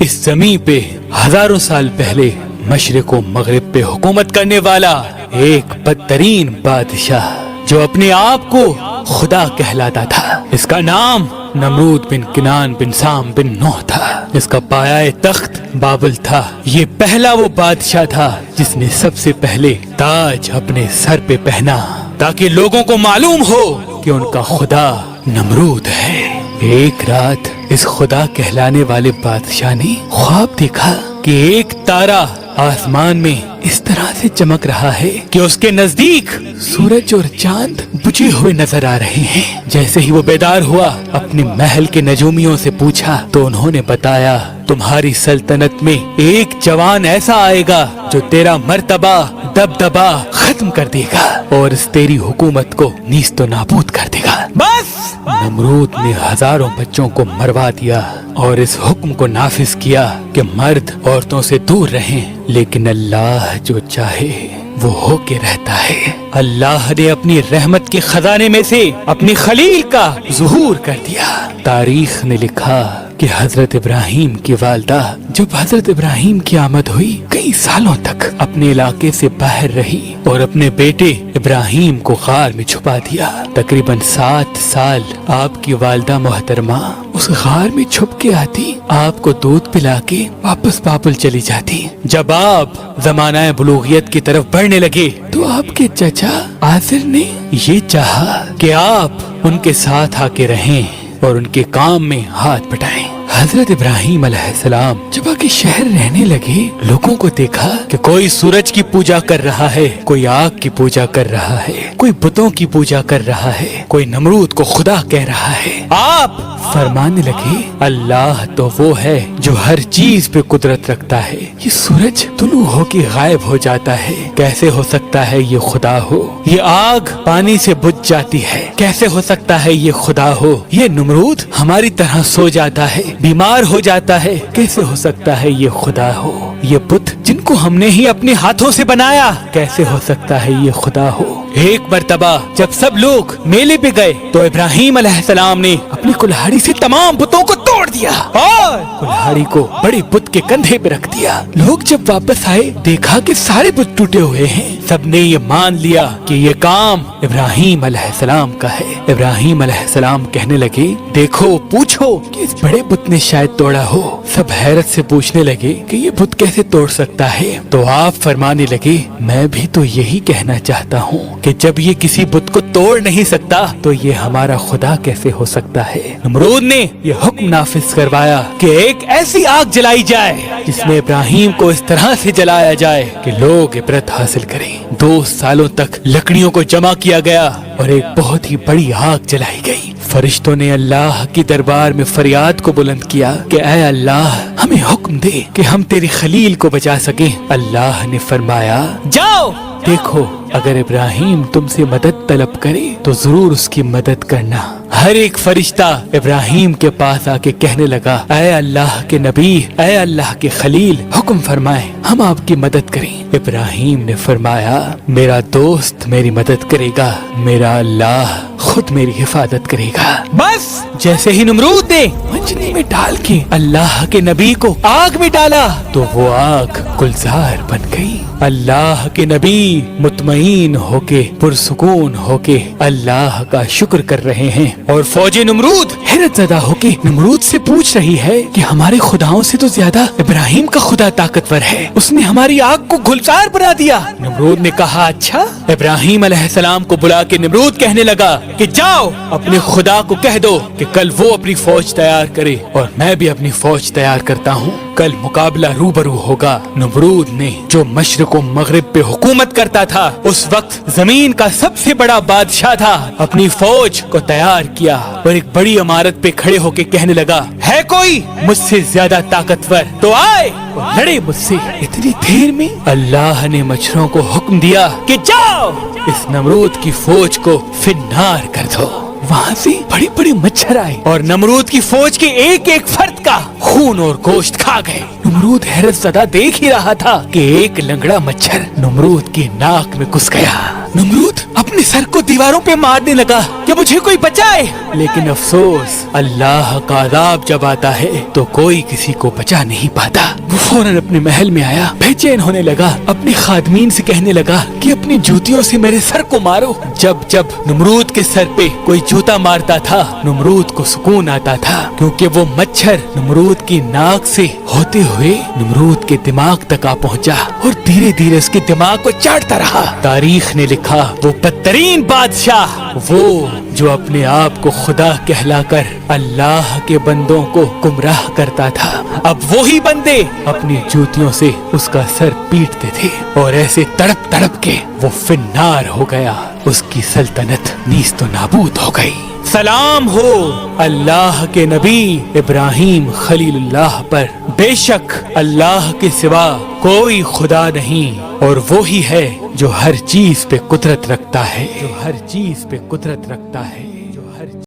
इस जमीन पे हजारों साल पहले मशरिक व मगरिब पे हुकूमत करने वाला एक बदतरीन बादशाह जो अपने आप को खुदा कहलाता था। इसका नाम नमरूद बिन किनान बिन साम बिन नूह था। इसका पाया तख्त बाबुल था। ये पहला वो बादशाह था जिसने सबसे पहले ताज अपने सर पे पहना ताकि लोगों को मालूम हो कि उनका खुदा नमरूद है। एक रात इस खुदा कहलाने वाले बादशाह ने ख्वाब देखा कि एक तारा आसमान में इस तरह से चमक रहा है कि उसके नजदीक सूरज और चांद बुझे हुए नजर आ रहे हैं। जैसे ही वो बेदार हुआ, अपने महल के नजूमियों से पूछा तो उन्होंने बताया, तुम्हारी सल्तनत में एक जवान ऐसा आएगा जो तेरा मर्तबा दबदबा खत्म कर देगा और इस तेरी हुकूमत को नीस्तो नाबूद कर देगा। बस नमरूद ने हजारों बच्चों को मरवा दिया और इस हुक्म को नाफिज किया कि मर्द औरतों से दूर रहें, लेकिन अल्लाह जो चाहे वो होके रहता है। अल्लाह ने अपनी रहमत के खजाने में से अपनी खलील का ज़ुहूर कर दिया। तारीख ने लिखा कि हजरत इब्राहिम की वालदा जब हजरत इब्राहिम की आमद हुई, कई सालों तक अपने इलाके से बाहर रही और अपने बेटे इब्राहिम को गार में छुपा दिया। तकरीबन 7 साल आपकी वालदा मोहतरमा उस गार में छुप के आती, आपको दूध पिला के वापस बाबुल चली जाती। जब आप ज़माना बुलूगियत की तरफ बढ़ने लगे तो आपके चचा आसिर ने ये चाहा कि आप उनके साथ आके रहें और उनके काम में हाथ बटाएं। हजरत इब्राहिम अलैहिस्सलाम जब आके शहर रहने लगे, लोगों को देखा कि कोई सूरज की पूजा कर रहा है, कोई आग की पूजा कर रहा है, कोई बुतों की पूजा कर रहा है, कोई नमरूद को खुदा कह रहा है। आप फरमाने लगे, अल्लाह तो वो है जो हर चीज पे कुदरत रखता है। ये सूरज तुलू होके गायब हो जाता है, कैसे हो सकता है ये खुदा हो? ये आग पानी से बुझ जाती है, कैसे हो सकता है ये खुदा हो? ये नमरूद हमारी तरह सो जाता है, बीमार हो जाता है, कैसे हो सकता है ये खुदा हो? ये बुत जिनको हमने ही अपने हाथों से बनाया, कैसे हो सकता है ये खुदा हो? एक मर्तबा जब सब लोग मेले पे गए तो इब्राहिम अलैहिस्सलाम ने अपनी कुल्हाड़ी से तमाम बुतों को तोड़ दिया और कुल्हाड़ी को बड़े बुत के कंधे पे रख दिया। लोग जब वापस आए, देखा कि सारे बुत टूटे हुए हैं। सबने ये मान लिया कि ये काम इब्राहिम अलैहिस्सलाम का है। इब्राहिम अलैहिस्सलाम कहने लगे, देखो पूछो कि इस बड़े बुत ने शायद तोड़ा हो। सब हैरत से पूछने लगे कि ये बुत कैसे तोड़ सकता है? तो आप फरमाने लगे, मैं भी तो यही कहना चाहता हूँ कि जब ये किसी बुत को तोड़ नहीं सकता तो ये हमारा खुदा कैसे हो सकता है? नमरूद ने ये हुक्म नाफिज करवाया कि एक ऐसी आग जलाई जाए जिसमें इब्राहिम को इस तरह से जलाया जाए कि लोग इबरत हासिल करें। 2 सालों तक लकड़ियों को जमा किया गया और एक बहुत ही बड़ी आग जलाई गई। फरिश्तों ने अल्लाह की दरबार में फरियाद को बुलंद किया कि ऐ अल्लाह, हमें हुक्म दे कि हम तेरी खलील को बचा सकें। अल्लाह ने फरमाया, जाओ देखो, अगर इब्राहिम तुमसे मदद तलब करे तो जरूर उसकी मदद करना। हर एक फरिश्ता इब्राहिम के पास आके कहने लगा, ऐ अल्लाह के नबी, ऐ अल्लाह के खलील, हुक्म फरमाए, हम आपकी मदद करें। इब्राहिम ने फरमाया, मेरा दोस्त मेरी मदद करेगा, मेरा अल्लाह खुद मेरी हिफाजत करेगा। बस जैसे ही नमरूद ने मंजनी में डाल के अल्लाह के नबी को आग में डाला तो वो आग गुलजार बन गई। अल्लाह के नबी मुतमईन होके पुरसुकून होके अल्लाह का शुक्र कर रहे हैं और फौजी नमरूद हैरत ज़दा होके नमरूद से पूछ रही है कि हमारे खुदाओं से तो ज्यादा इब्राहिम का खुदा ताकतवर है, उसने हमारी आग को गुलजार बना दिया। नमरूद ने कहा, अच्छा? इब्राहिम अलैहिस्सलाम को बुला के नमरूद कहने लगा कि जाओ अपने खुदा को कह दो कि कल वो अपनी फौज तैयार करे और मैं भी अपनी फौज तैयार करता हूँ, कल मुकाबला रूबरू होगा। नमरूद ने जो मशरिक व मगरिब पे हुकूमत करता था, उस वक्त जमीन का सबसे बड़ा बादशाह था, अपनी फौज को तैयार किया और एक बड़ी इमारत पे खड़े होके कहने लगा, है कोई मुझसे ज्यादा ताकतवर तो आए और लड़े मुझसे। इतनी देर में अल्लाह ने मच्छरों को हुक्म दिया कि जाओ इस नमरूद की फौज को फिन्नार कर दो। वहाँ से बड़ी बड़ी मच्छर आए और नमरूद की फौज के एक एक फर्द का खून और गोश्त खा गए। नमरूद हैरत ज़दा देख ही रहा था कि एक लंगड़ा मच्छर नमरूद की नाक में घुस गया। नमरूद अपने सर को दीवारों पे मारने लगा कि मुझे कोई बचाए। लेकिन अफसोस, अल्लाह का अज़ाब जब आता है तो कोई किसी को बचा नहीं पाता। वो फौरन अपने महल में आया, बेचैन होने लगा, अपनी खादमीन से कहने लगा कि अपनी जूतियों से मेरे सर को मारो। जब जब नमरूद के सर पे कोई जूता मारता था, नमरूद को सुकून आता था, क्योंकि वो मच्छर नमरूद की नाक से होते हुए नमरूद के दिमाग तक आ पहुंचा और धीरे धीरे उसके दिमाग को चाटता रहा। तारीख ने लिखा, वो बदतरीन बादशाह, वो जो अपने आप को खुदा कहलाकर अल्लाह के बंदों को गुमराह करता था, अब वही बंदे अपनी जूतियों से उसका सर पीटते थे और ऐसे तड़प तड़प के वो फिन्नार हो गया। उसकी सल्तनत नीस्तो नाबूद हो गई। सलाम हो अल्लाह के नबी इब्राहिम खलीलुल्लाह पर। बेशक अल्लाह के सिवा कोई खुदा नहीं और वो ही है जो हर चीज पे कुदरत रखता है, जो हर चीज पे कुदरत रखता है।